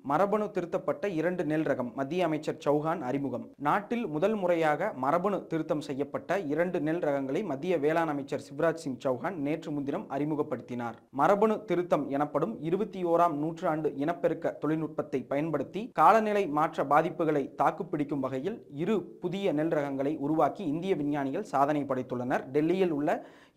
மரபணு திருத்தப்பட்ட 2 நெல் ரகம். மத்திய அமைச்சர் சௌஹான் அறிமுகம். நாட்டில் முதல் முறையாக மரபணு திருத்தம் செய்யப்பட்ட 2 நெல் ரகங்களை மத்திய வேளாண் அமைச்சர் சிவராஜ் சிங் சௌஹான் நேற்று முன்தினம் அறிமுகப்படுத்தினார். மரபணு திருத்தம் எனப்படும் 21ஆம் நூற்றாண்டு இனப்பெருக்க தொழில்நுட்பத்தை பயன்படுத்தி காலநிலை மாற்ற பாதிப்புகளை தாக்குப்பிடிக்கும் வகையில் 2 புதிய நெல் ரகங்களை உருவாக்கி இந்திய விஞ்ஞானிகள் சாதனை படைத்துள்ளனர். டெல்லியில் உள்ள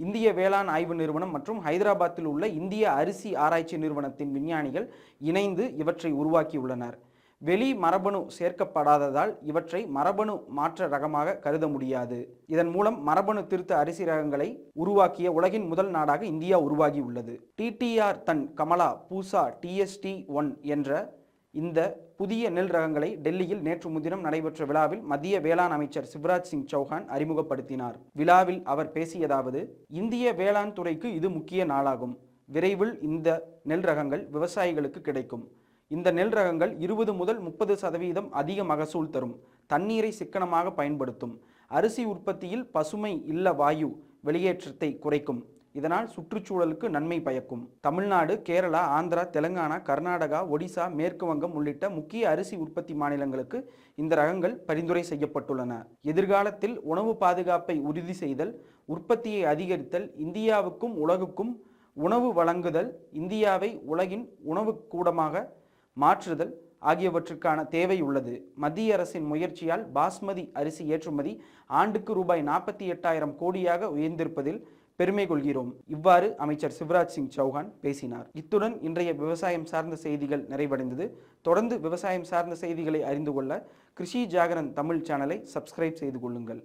இந்திய வேளாண் ஆய்வு நிறுவனம் மற்றும் ஹைதராபாத்தில் உள்ள இந்திய அரிசி ஆராய்ச்சி நிறுவனத்தின் விஞ்ஞானிகள் இணைந்து இவற்றை உருவாக்கியுள்ளனர். வெளி மரபணு சேர்க்கப்படாததால் இவற்றை மரபணு மாற்ற ரகமாக கருத முடியாது. இதன் மூலம் மரபணு திருத்த அரிசி ரகங்களை உருவாக்கிய உலகின் முதல் நாடாக இந்தியா உருவாகியுள்ளது. டிடிஆர் தன் கமலா பூசா TST1 என்ற இந்த புதிய நெல் ரகங்களை டெல்லியில் நேற்று முன்தினம் நடைபெற்ற விழாவில் மத்திய வேளாண் அமைச்சர் சிவராஜ் சிங் சௌஹான் அறிமுகப்படுத்தினார். விழாவில் அவர் பேசியதாவது, இந்திய வேளாண் துறைக்கு இது முக்கிய நாளாகும். விரைவில் இந்த நெல் ரகங்கள் விவசாயிகளுக்கு கிடைக்கும். இந்த நெல் ரகங்கள் 20 முதல் 30% அதிக மகசூல் தரும். தண்ணீரை சிக்கனமாக பயன்படுத்தும். அரிசி உற்பத்தியில் பசுமை இல்ல வாயு வெளியேற்றத்தை குறைக்கும். இதனால் சுற்றுச்சூழலுக்கு நன்மை பயக்கும். தமிழ்நாடு, கேரளா, ஆந்திரா, தெலுங்கானா, கர்நாடகா, ஒடிசா, மேற்கு வங்கம் உள்ளிட்ட முக்கிய அரிசி உற்பத்தி மாநிலங்களுக்கு இந்த ரகங்கள் பரிந்துரை செய்யப்பட்டுள்ளன. எதிர்காலத்தில் உணவு பாதுகாப்பை உறுதி செய்தல், உற்பத்தியை அதிகரித்தல், இந்தியாவுக்கும் உலகுக்கும் உணவு வழங்குதல், இந்தியாவை உலகின் உணவு கூடமாக மாற்றுதல் ஆகியவற்றுக்கான தேவை உள்ளது. மத்திய அரசின் முயற்சியால் பாஸ்மதி அரிசி ஏற்றுமதி ஆண்டுக்கு ரூபாய் 48,000 கோடியாக உயர்ந்திருப்பதில் பெருமை கொள்கிறோம். இவ்வாறு அமைச்சர் சிவராஜ் சிங் சௌஹான் பேசினார். இத்துடன் இன்றைய விவசாயம் சார்ந்த செய்திகள் நிறைவடைந்தது. தொடர்ந்து விவசாயம் சார்ந்த செய்திகளை அறிந்து கொள்ள கிருஷி ஜாகரன் தமிழ் சேனலை சப்ஸ்கிரைப் செய்து கொள்ளுங்கள்.